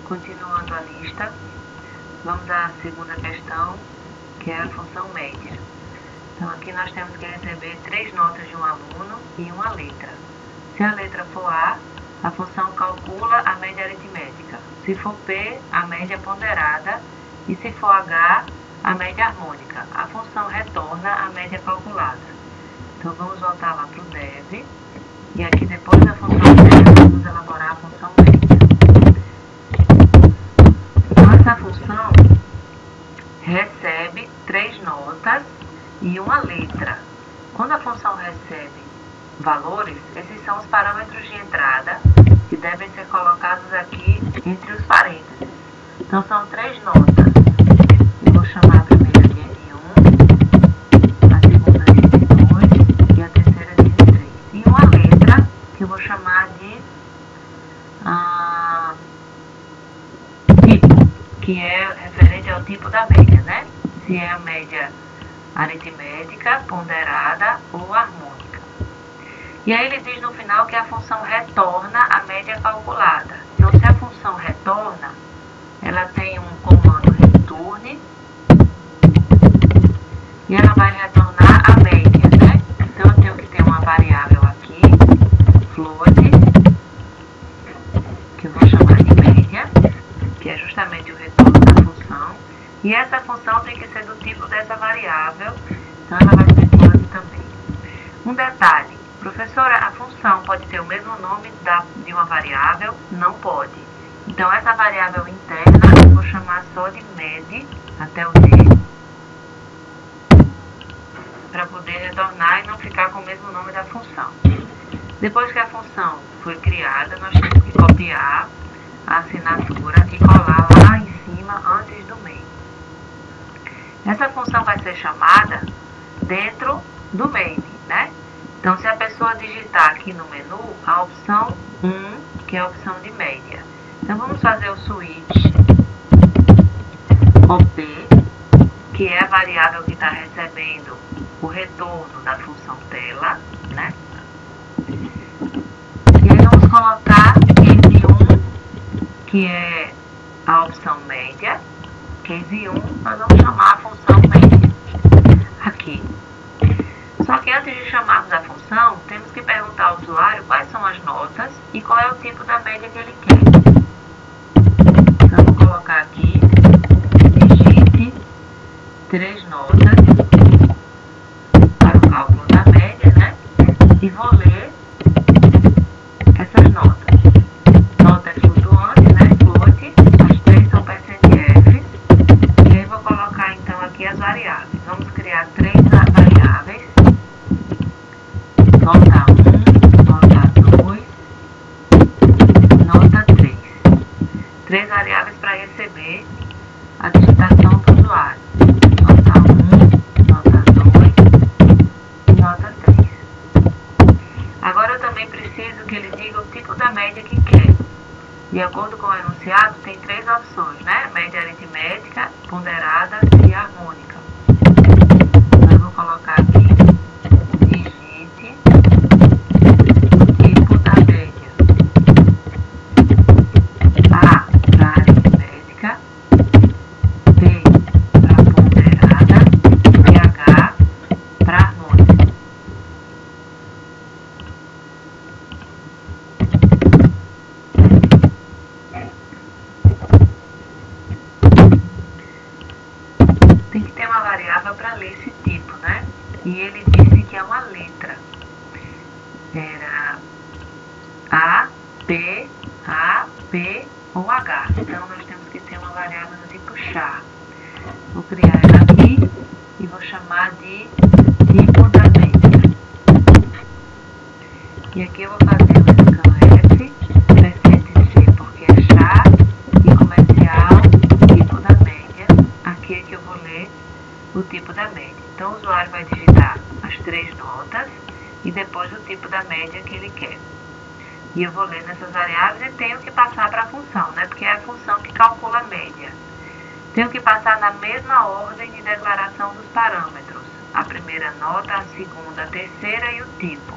Continuando a lista, vamos à segunda questão, que é a função média. Então aqui nós temos que receber 3 notas de um aluno e uma letra. Se a letra for A, a função calcula a média aritmética. Se for P, a média ponderada. E se for H, a média harmônica. A função retorna a média calculada. Então vamos voltar lá para o DEV. E aqui depois da função média, vamos elaborar a função média. Então essa função recebe 3 notas e uma letra. Quando a função recebe valores, esses são os parâmetros de entrada que devem ser colocados aqui entre os parênteses. Então são 3 notas. Eu vou chamar a primeira de N1, a segunda de N2 e a terceira de N3. E uma letra que eu vou chamar de tipo, que é referente ao tipo da média, né? Se é a média aritmética, ponderada ou harmônica. E aí ele diz no final que a função retorna a média calculada. Então, se a função retorna, ela tem um comando return e ela vai retornar a média, né? Então, eu tenho que ter uma variável aqui, float, que eu vou chamar de média, que é justamente o retorno da função. E essa função tem que ser do tipo dessa variável, então ela vai ser float também. Um detalhe. Professora, a função pode ter o mesmo nome de uma variável? Não pode. Então, essa variável interna eu vou chamar só de med, até o D, para poder retornar e não ficar com o mesmo nome da função. Depois que a função foi criada, nós temos que copiar a assinatura e colar lá em cima antes do main. Essa função vai ser chamada dentro do main, né? Então, se a pessoa digitar aqui no menu, a opção 1, que é a opção de média. Então, vamos fazer o switch OP, que é a variável que está recebendo o retorno da função tela, né? E aí, vamos colocar case 1, que é a opção média. Case 1, nós vamos chamar a função média aqui. Só que antes de chamarmos a função, temos que perguntar ao usuário quais são as notas e qual é o tipo da média que ele quer. Então, vou colocar aqui, digite 3 notas para o cálculo da média, né? E vou ler essas notas. Nota é flutuante, né? Float, as 3 são %F. E aí vou colocar então aqui as variáveis. Vamos criar 3 variáveis. Nota 1, nota 2, nota 3. 3 variáveis para receber a digitação do usuário. Nota 1, nota 2 e nota 3. Agora eu também preciso que ele diga o tipo da média que quer. De acordo com o enunciado, tem 3 opções, né? Média aritmética, ponderada e harmônica. Então eu vou colocar aqui. Tipo da média. A para aritmética, B para ponderada e H para harmônica. Tem que ter uma variável para ler esse tipo, né? E ele disse que é uma letra. Era A, P ou H. Então, nós temos que ter uma variável do tipo char. Vou criar ela aqui e vou chamar de tipo da média. E aqui eu vou fazer o scanf, %C porque é char, e comercial, tipo da média. Aqui é que eu vou ler o tipo da média. Então, o usuário vai digitar as 3 notas e depois o tipo da média que ele quer. E eu vou ler nessas variáveis e tenho que passar para a função, né? Porque é a função que calcula a média. Tenho que passar na mesma ordem de declaração dos parâmetros. A primeira nota, a segunda, a terceira e o tipo.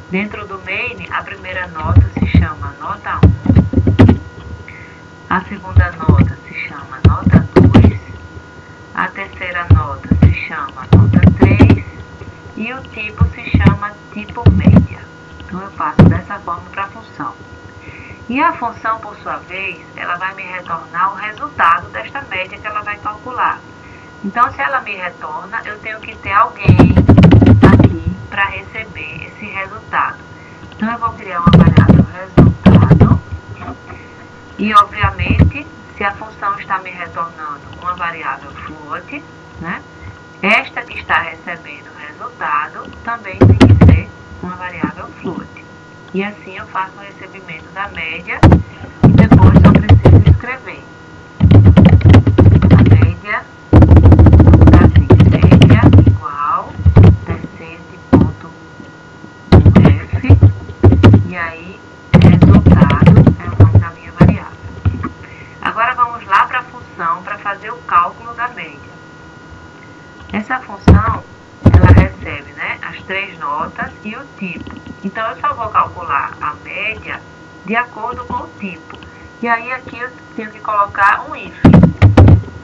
Dentro do main, a primeira nota se chama nota 1. A segunda nota se chama nota 2, a terceira nota se chama nota 3 e o tipo se chama tipo média. Então eu passo dessa forma para a função. E a função, por sua vez, ela vai me retornar o resultado desta média que ela vai calcular. Então, se ela me retorna, eu tenho que ter alguém aqui para receber esse resultado. Então, eu vou criar uma variável resultado. E, obviamente, se a função está me retornando uma variável float, né? Esta que está recebendo o resultado também tem que ser uma variável float. E assim eu faço o recebimento da média e depois só preciso escrever a média média igual decente.f e aí resultado é o nome da minha variável. Agora vamos lá para a função para fazer o cálculo da média. Essa função ela recebe, né, as 3 notas e o tipo. Então eu só vou calcular a média de acordo com o tipo. E aí aqui eu tenho que colocar um if.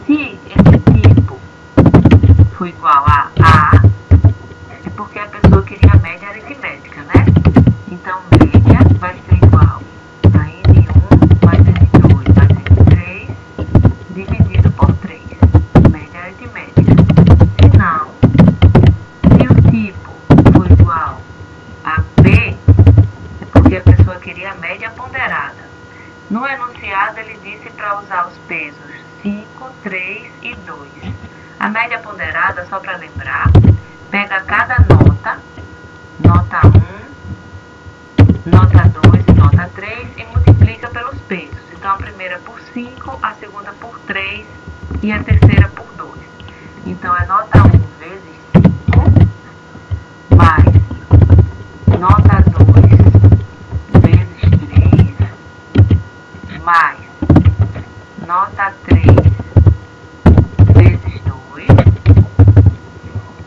Se esse tipo for igual a A, é porque a pessoa queria a média aritmética, né? Então média vai ser igual a N1 mais N2 mais N3 dividido por 3. Média aritmética. Se não, se o tipo for igual a B, é porque a pessoa queria a média ponderada. No enunciado ele disse para usar os pesos 5, 3 e 2. A média ponderada, só para lembrar, pega cada nota, nota 1, nota 2 e nota 3 e multiplica pelos pesos. Então a primeira por 5, a segunda por 3 e a terceira por 2. Então é nota 1 vezes 5 mais nota 2 vezes 3 mais nota 3 vezes 2.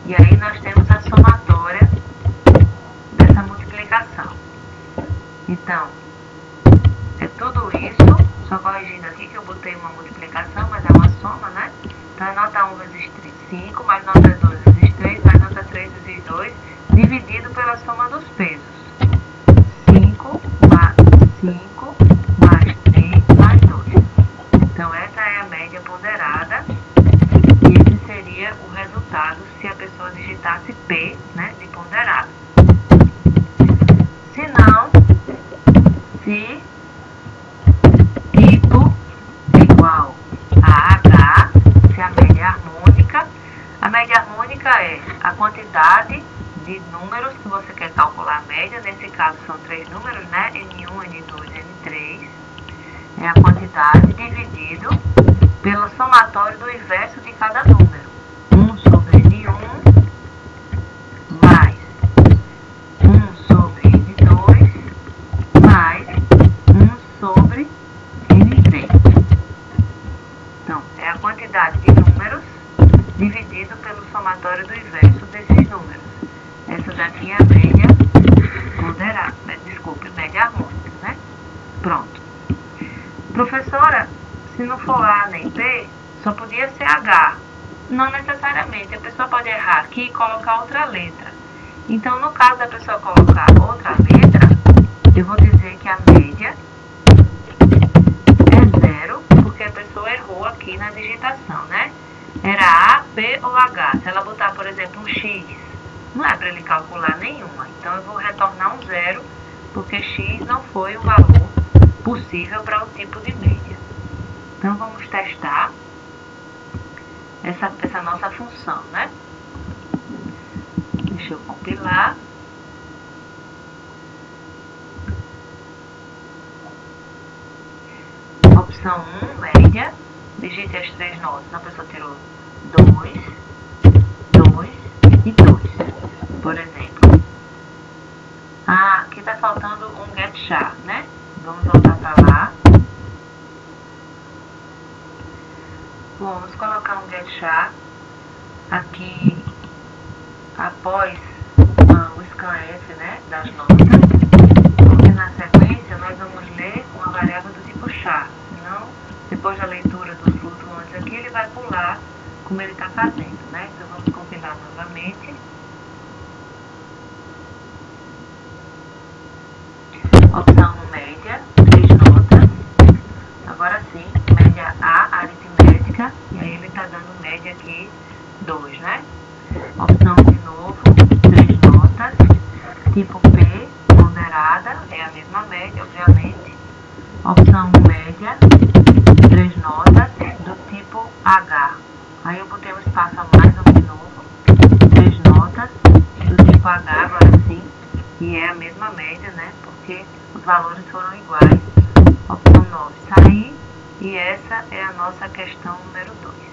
E aí nós temos a somatória dessa multiplicação. Então, é tudo isso, só corrigindo aqui que eu botei uma multiplicação, mas é uma soma, né? Então é nota 1 vezes 5 mais nota 2 vezes 3 mais nota 3 vezes 2 dividido pela soma dos pesos. 5 mais 3 mais 2. Então essa é a média ponderada e esse seria o resultado se a pessoa digitasse P, né, de ponderado. Se não, se tipo é igual a H, se a média é harmônica, a média harmônica é a quantidade de números que você quer calcular a média, nesse caso são 3 números, né? N1, N2, N3, é a quantidade dividido pelo somatório do inverso de cada número. 1 sobre N1 mais 1 sobre N2 mais 1 sobre N3. Então, é a quantidade de números dividido pelo somatório do inverso desses números. Essa daqui é a média ponderada, desculpe, média harmônica, né? Pronto. Professora, se não for A nem B, só podia ser H. Não necessariamente, a pessoa pode errar aqui e colocar outra letra. Então, no caso da pessoa colocar outra letra, eu vou dizer que a média é 0, porque a pessoa errou aqui na digitação, né? Era A, B ou H. Se ela botar, por exemplo, um X, não é para ele calcular nenhuma. Então, eu vou retornar um 0, porque X não foi o valor possível para o tipo de média. Então, vamos testar essa nossa função, né? Deixa eu compilar. Opção 1, média. Digite as 3 notas. A pessoa tirou 2, 2 e 2, por exemplo. Ah, aqui está faltando um getChar, né? Vamos voltar para lá. Vamos colocar um getChar aqui após o scanf, né, das notas, porque na sequência nós vamos ler uma variável do tipo char, senão você depois da leitura dos flutuantes aqui, ele vai pular como ele está fazendo, né? Então vamos compilar novamente. Opção média, 3 notas. Agora sim, média A, aritmética, e aí ele está dando média aqui 2, né? Opção de novo, 3 notas. Tipo P, ponderada, é a mesma média, obviamente. Opção média, 3 notas, do tipo H. Aí eu botei um espaço a mais de novo, 3 notas, do tipo H, agora sim, e é a mesma média, né? Porque os valores foram iguais. Opção 9, sair, e essa é a nossa questão número 2.